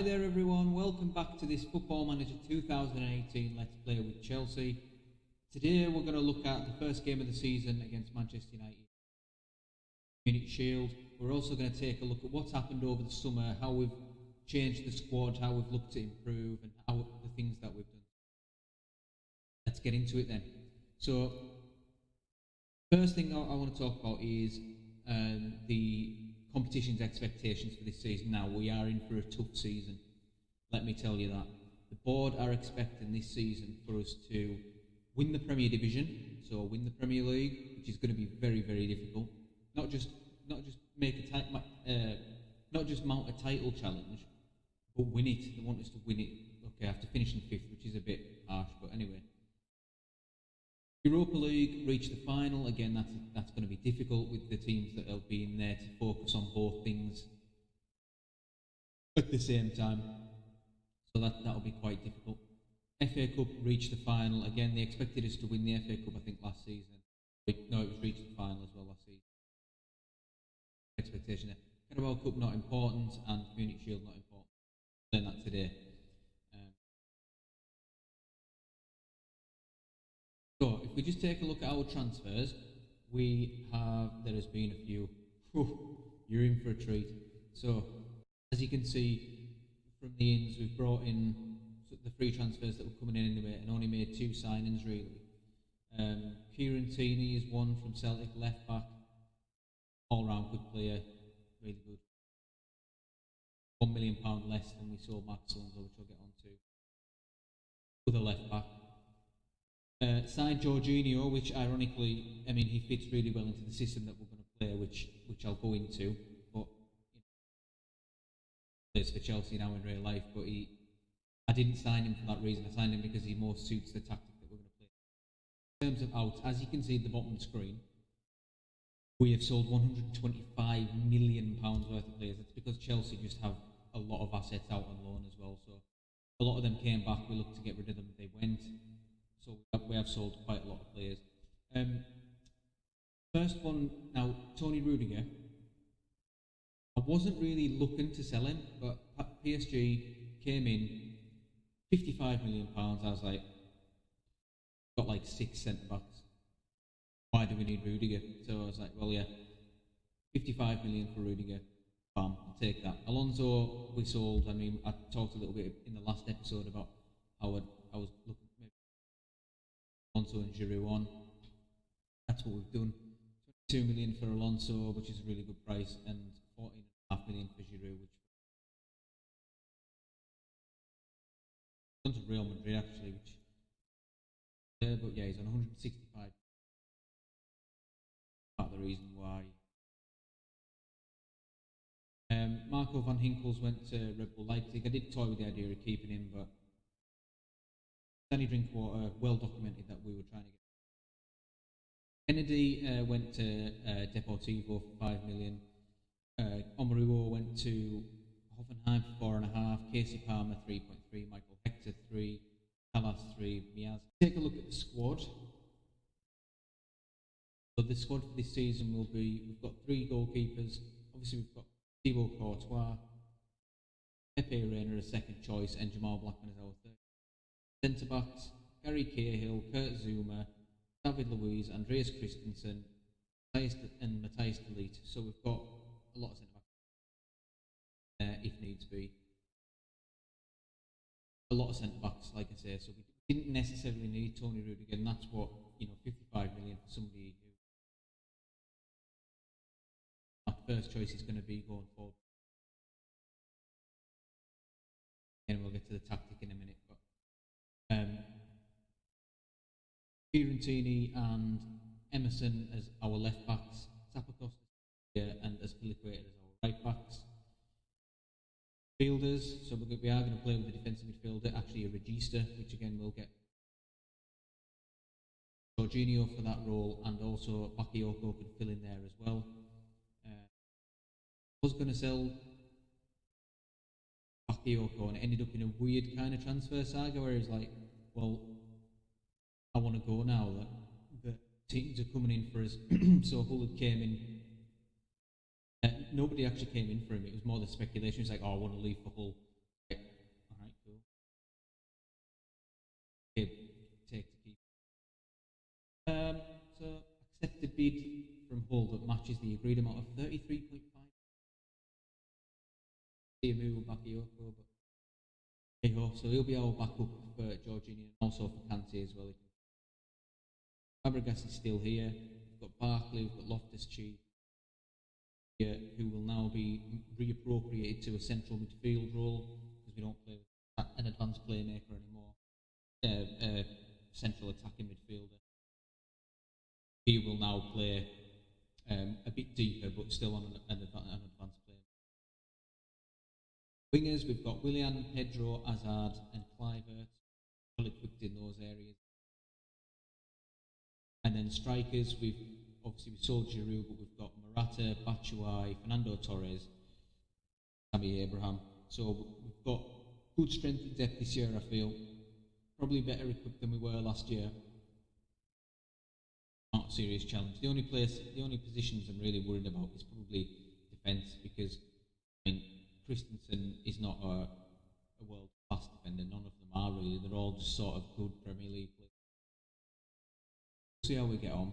there everyone, welcome back to this Football Manager 2018 Let's Play with Chelsea. Today we're going to look at the first game of the season against Manchester United, Community Shield. We're also going to take a look at what's happened over the summer, how we've changed the squad, how we've looked to improve and how the things that we've done. Let's get into it then. So, first thing I want to talk about is the competition's expectations for this season. Now, we are in for a tough season, let me tell you that. The board are expecting this season for us to win the Premier Division, so win the Premier League, which is going to be very, very difficult. Not just mount a title challenge, but win it. They want us to win it. Okay, after finishing fifth, which is a bit harsh, but anyway. Europa League, reach the final. Again, that's going to be difficult with the teams that have been there to focus on both things at the same time. So that'll be quite difficult. FA Cup, reach the final. Again, they expected us to win the FA Cup, I think, last season. No, it was reach the final as well last season. Expectation there. Carabao Cup, not important, and Community Shield, not important. Learn that today. So, if we just take a look at our transfers, there has been a few. You're in for a treat. So, as you can see from the ins, we've brought in the free transfers that were coming in anyway and only made 2 signings really. Kieran Tierney is one from Celtic, left back, all round good player, really good. £1 million less than we sold Max Alonso, which I'll get on to. Other left back. Signed Jorginho, which ironically, I mean, he fits really well into the system that we're going to play, which I'll go into. But plays for Chelsea now in real life. But I didn't sign him for that reason. I signed him because he more suits the tactic that we're going to play. In terms of outs, as you can see at the bottom of the screen, we have sold £125 million worth of players. It's because Chelsea just have a lot of assets out on loan as well. So a lot of them came back. We looked to get rid of them. They went. So we have sold quite a lot of players. First one, now, Tony Rudiger. I wasn't really looking to sell him, but PSG came in, £55 million. I was like, got like 6 centre-backs. Why do we need Rudiger? So I was like, well, yeah, 55 million for Rudiger. Bam, I'll take that. Alonso, we sold. I mean, I talked a little bit in the last episode about how I was looking. Alonso and Giroud on. That's what we've done. 22 million for Alonso, which is a really good price, and 14.5 million for Giroud, which to Real Madrid actually, which but yeah, he's on 165. Part of the reason why. Marco van Hinkels went to Red Bull Leipzig. I did toy with the idea of keeping him, but Danny Drinkwater, well documented that we were trying to get. Kennedy went to Deportivo for 5 million. Omaruo went to Hoffenheim for 4.5. Casey Palmer 3.3. Michael Hector 3. Callas 3. Miaz. Take a look at the squad. So the squad for this season will be, we've got 3 goalkeepers. Obviously we've got Thibaut Courtois, Pepe Reina as second choice, and Jamal Blackman as our third. Centre-backs, Gary Cahill, Kurt Zuma, David Luiz, Andreas Christensen, and Matthias de Ligt. So we've got a lot of centre-backs if needs be. A lot of centre-backs, like I say, so we didn't necessarily need Tony Rudiger, and that's what, 55 million for somebody who our first choice is going to be going forward. And we'll get to the tactic in a minute, but Fiorentini and Emerson as our left backs, Zappacosta and Azpilicueta as our right backs. Fielders, so we are going to play with the defensive midfielder, actually a regista, which again we'll get Jorginho for that role, and also Bakayoko could fill in there as well. I was going to sell Bakayoko and it ended up in a weird kind of transfer saga where he's like, well, I want to go now that teams are coming in for us. So Hull came in nobody actually came in for him. It was more the speculation. He's like, oh, I want to leave for Hull. take to keep. So accept a bid from Hull that matches the agreed amount of 33.5. CMU Bakayoko, but hey ho, so he'll be our backup for Jorginho and also for Kante as well. Fabregas is still here. We've got Barkley, we've got Loftus-Cheek, who will now be reappropriated to a central midfield role because we don't play with an advanced playmaker anymore. Central attacking midfielder. He will now play a bit deeper, but still on an advanced player. Wingers, we've got Willian, Pedro, Hazard, and Kluivert, well equipped in those areas. And then strikers, we've sold Giroud, but we've got Morata, Batshuayi, Fernando Torres, Tammy Abraham. So we've got good strength and depth this year, I feel. Probably better equipped than we were last year. Not a serious challenge. The only positions I'm really worried about is probably defence because Christensen is not a world-class defender. None of them are really. They're all just sort of good Premier League players. We'll see how we get on.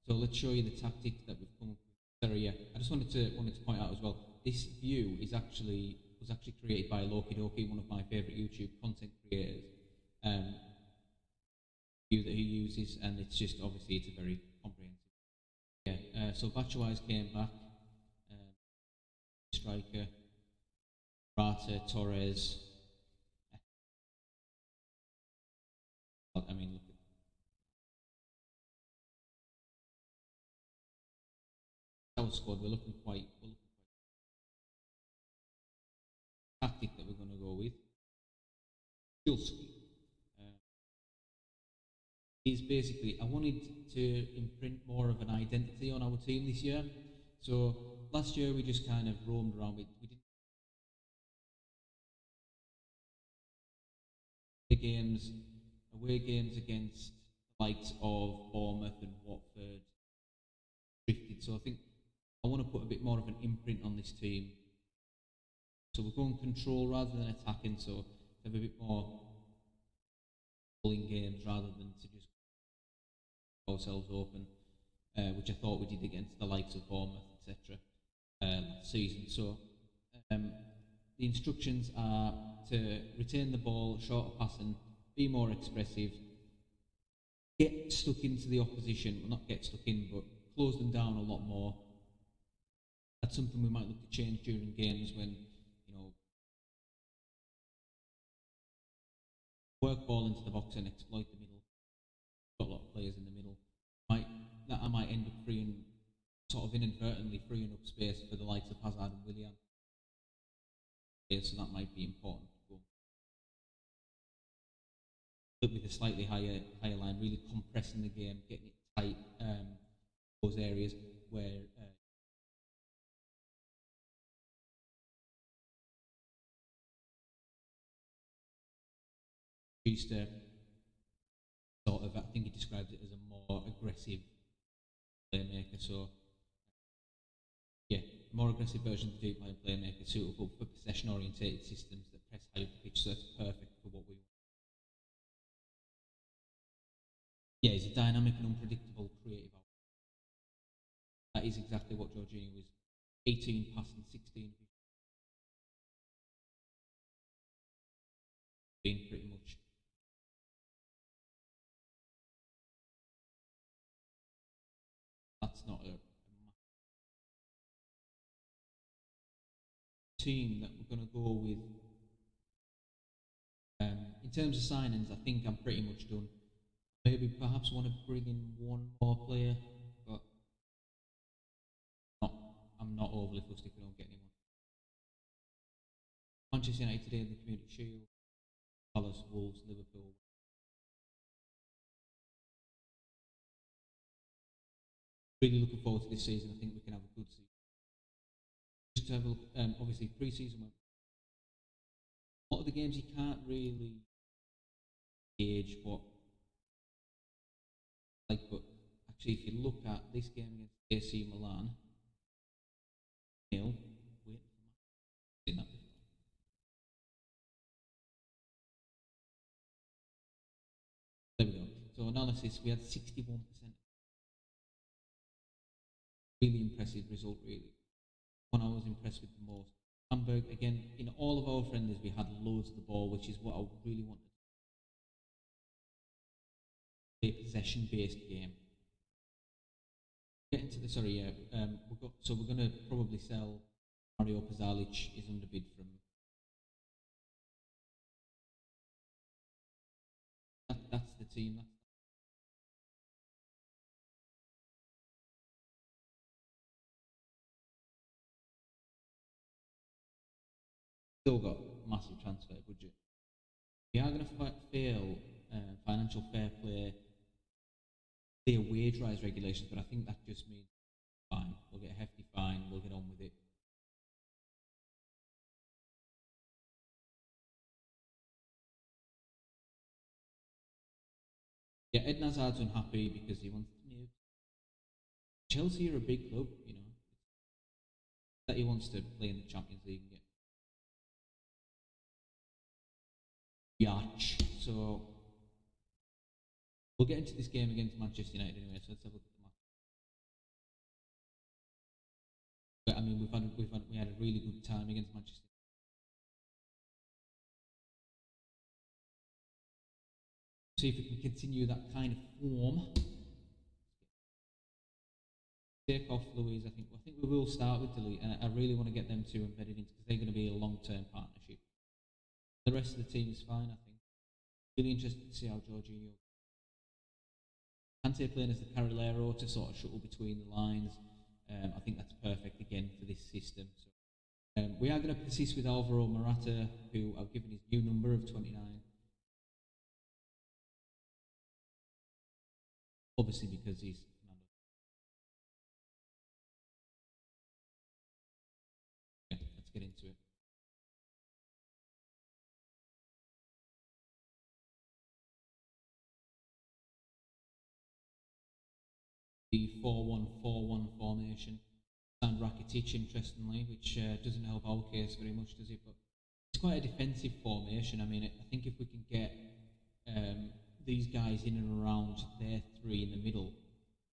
So let's show you the tactic that we've come up with. Sorry, yeah. I just wanted to point out as well. This view was actually created by Loki Doki, one of my favourite YouTube content creators. View that he uses, and it's just obviously it's a very comprehensive. Yeah. So Batshuayi came back. Striker. Morata, Torres. I mean, look at our squad. We're looking quite tactic that we're going to go with. Chelsea. Is basically I wanted to imprint more of an identity on our team this year. So last year we just kind of roamed around. We didn't away games against the likes of Bournemouth and Watford drifted. So I think I want to put a bit more of an imprint on this team. So we're going control rather than attacking. So have a bit more bowling games rather than to just ourselves open, which I thought we did against the likes of Bournemouth, etc. Last season. So the instructions are to retain the ball, shorter passing, be more expressive, get stuck into the opposition, well not get stuck in, but close them down a lot more. That's something we might look to change during games when, work ball into the box and exploit the middle. Got a lot of players in the middle. I might end up sort of inadvertently freeing up space for the likes of Hazard and Willian. So that might be important to go. But with a slightly higher line, really compressing the game, getting it tight, those areas where used to sort of, I think he described it as a more aggressive playmaker. So yeah, a more aggressive version of the deep line playmaker suitable for possession orientated systems that press high up the pitch. So that's perfect for what we want. Yeah, he's a dynamic and unpredictable creative outlet. That is exactly what Jorginho was. 18 passing, 16 being pretty much. That's not a team that we're going to go with. In terms of signings, I think I'm pretty much done. Maybe perhaps want to bring in one more player, but I'm not overly fussed if we don't get anyone. Manchester United today in the Community Shield, Palace, Wolves, Liverpool. Really looking forward to this season. I think we can have a good season. Just to have a look, obviously pre-season. A lot of the games you can't really gauge what but actually if you look at this game against AC Milan, seen that before. So analysis, we had 61%. Really impressive result, really. One I was impressed with the most. Hamburg, again, in all of our friendlies, we had loads of the ball, which is what I really wanted. A possession-based game. Getting to the we're going to probably sell Mario Pazalic is underbid from. That's the team. Still got massive transfer budget. We are going to fail financial fair play, clear wage rise regulations, but I think that just means fine. We'll get a hefty fine. We'll get on with it. Yeah, Ed Hazard's unhappy because he wants to move. Chelsea are a big club, you know. That he wants to play in the Champions League and get Yacht. So we'll get into this game against Manchester United anyway. So let's have a look at the match. But I mean, we had a really good time against Manchester. See if we can continue that kind of form. Take off Louise. I think we will start with Delete, and I really want to get them two embedded into because they're going to be a long-term partnership. The rest of the team is fine, I think. Really interested to see how Jorginho. Kante playing as the Carrilero to sort of shuttle between the lines. I think that's perfect again for this system. So, we are going to persist with Alvaro Morata, who I've given his new number of 29. Obviously because he's yeah, let's get into it. The 4-1-4-1 formation. And Rakitic, interestingly, which doesn't help our case very much, does it? But it's quite a defensive formation. I mean, I think if we can get these guys in and around their three in the middle,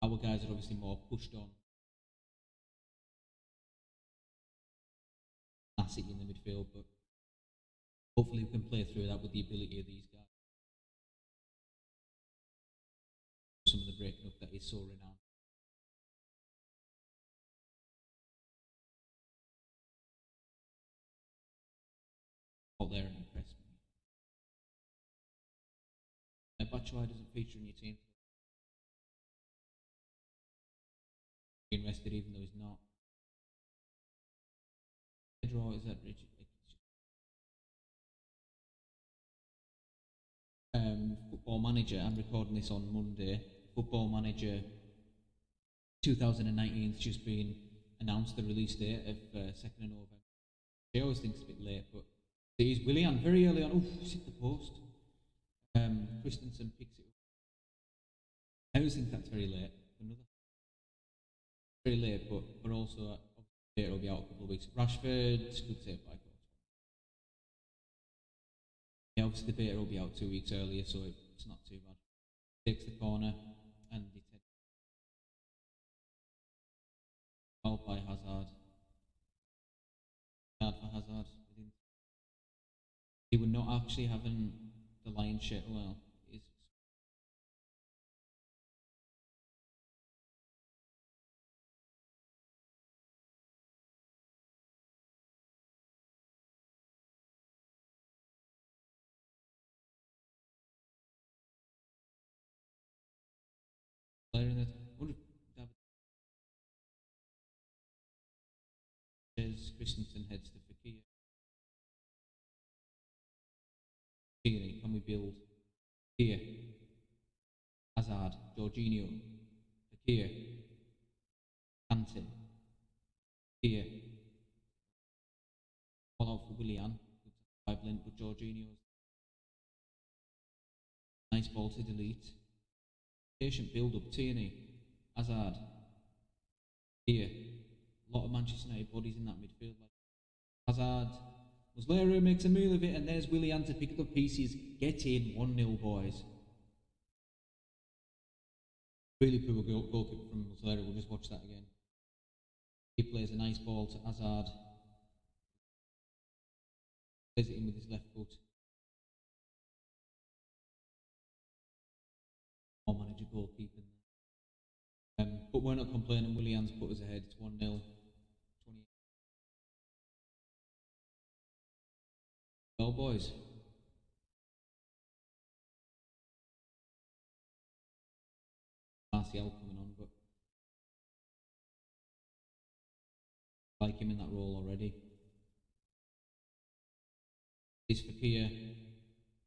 our guys are obviously more pushed on. Classic in the midfield, but hopefully we can play through that with the ability of these guys. Some of the breaking up that is so renowned. Out there and impress me. Batshuayi doesn't feature in your team. Being rested even though he's not. Draw is that Richard. Football Manager. I'm recording this on Monday. Football Manager 2019 has just been announced the release date of 2nd of November. I always think it's a bit late, but it is Willian very early on. Oof, it's hit the post. Christensen picks it up. I always think that's very late. Very late, but also it will be out a couple of weeks. Rashford, good save by Coach. Yeah, obviously the beta will be out 2 weeks earlier, so it's not too bad. Takes the corner and he takes fouled by Hazard. Bad for Hazard. He would not actually having the lion's share. Well, is player in that. Wonder if David Christensen heads to Fekir. Tierney, can we build here? Hazard, Jorginho, Fekir, Kante, here. All out for Willian. Five length, but Jorginho's nice ball to delete. Patient build up, Tierney, Hazard, here. A lot of Manchester United bodies in that midfield. Hazard, Muslera makes a meal of it, and there's Willian to pick up the pieces. Get in 1-0, boys. Really poor goalkeeper from Muslera. We'll just watch that again. He plays a nice ball to Hazard. Plays it in with his left foot. Poor manager goalkeeping. But we're not complaining. Willian's put us ahead. It's 1-0. Well, boys. Martial coming on, but I like him in that role already. It's Fakir.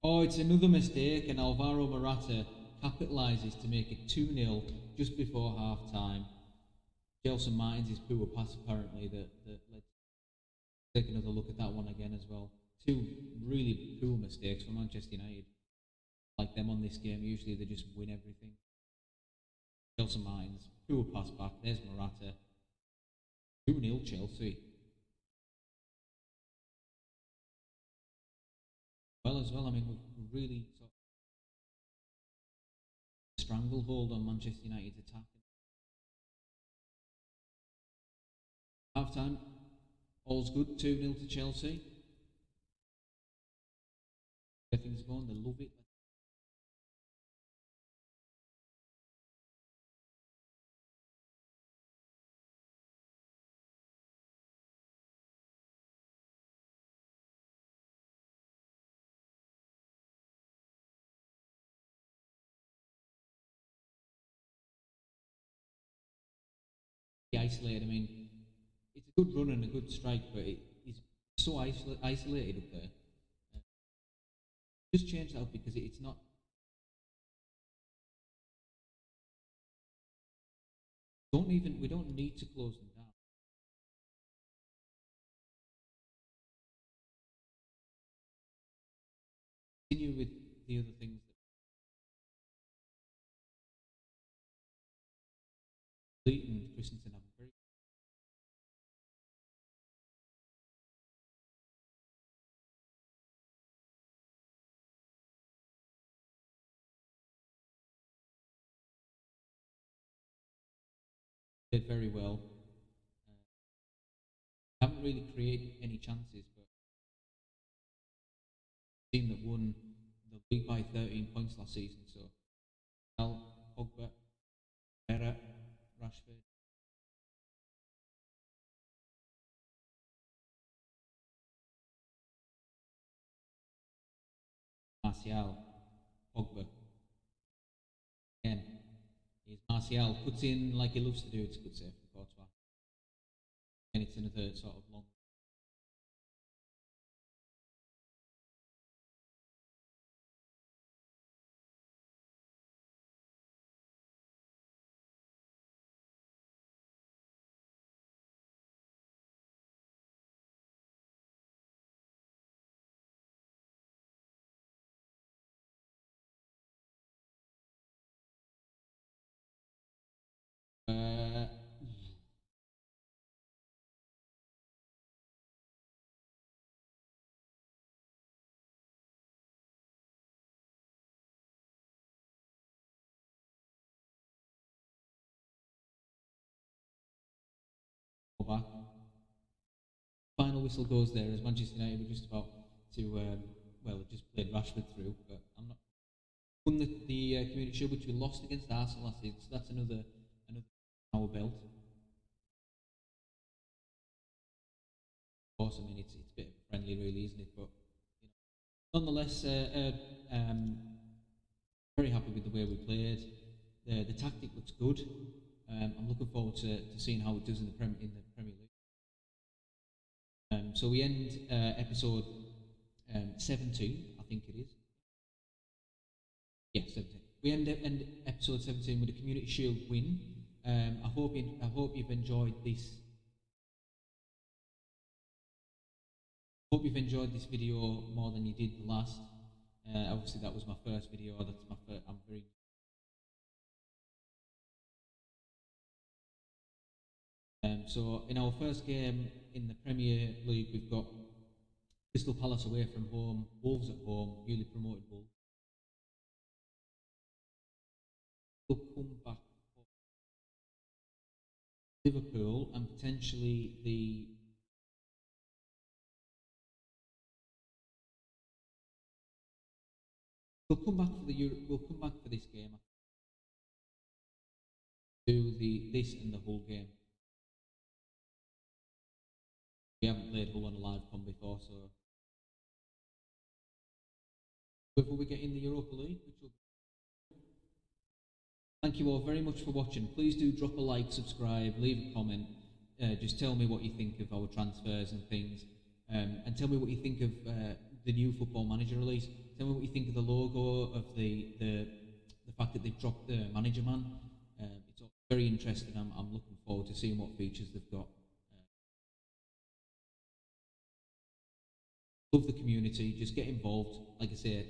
Oh, it's another mistake, and Alvaro Morata capitalises to make it 2-0 just before half time. Gelson Martins' poor pass apparently that let's take another look at that one again as well. Two really poor mistakes for Manchester United. Like them on this game, usually they just win everything. Gelson Martins, poor pass back, there's Morata. 2-0 Chelsea. Well as well, I mean we've really sort of stranglehold on Manchester United's attack. Half time, all's good, 2-0 to Chelsea. Things are going, they love it. Isolated, I mean, it's a good run and a good strike, but it's so isolated up there. Just change that up because it's not. We don't need to close them down. Continue with the other things that Lee and Christensen have very. Did very well. Haven't really created any chances, but team that won the league by 13 points last season. So, Pogba, Herrera, Rashford. Martial, Pogba. Again, he's Martial, puts in like he loves to do. It's a good save for Courtois. And it's another sort of long. Uh, back. Final whistle goes there as Manchester United were just about to, just played Rashford through, but I'm not. Won the Community Shield, which we lost against Arsenal last season, so that's another our belt. Of course, I mean it's a bit friendly, really, isn't it? But nonetheless, very happy with the way we played. The tactic looks good. I'm looking forward to seeing how it does in the Premier League. So we end episode 17, I think it is. Yeah, 17. We end episode 17 with a Community Shield win. I hope you've enjoyed this. Hope you've enjoyed this video more than you did the last. Obviously, that was my first video. That's my first. I'm very. So in our first game in the Premier League, we've got Crystal Palace away from home, Wolves at home, newly promoted Wolves. We'll come back Liverpool and potentially the we'll come back for we'll come back for this game. Do this and the whole game. We haven't played Hull on a live com before, so whether we get in the Europa League, which will. Thank you all very much for watching. Please do drop a like, subscribe, leave a comment. Just tell me what you think of our transfers and things, and tell me what you think of the new Football Manager release. Tell me what you think of the logo, of the fact that they've dropped the Manager Man. It's all very interesting. I'm looking forward to seeing what features they've got. Love the community. Just get involved. Like I said,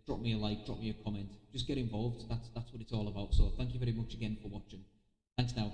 drop me a like, drop me a comment. Just get involved. That's what it's all about. So thank you very much again for watching. Thanks now.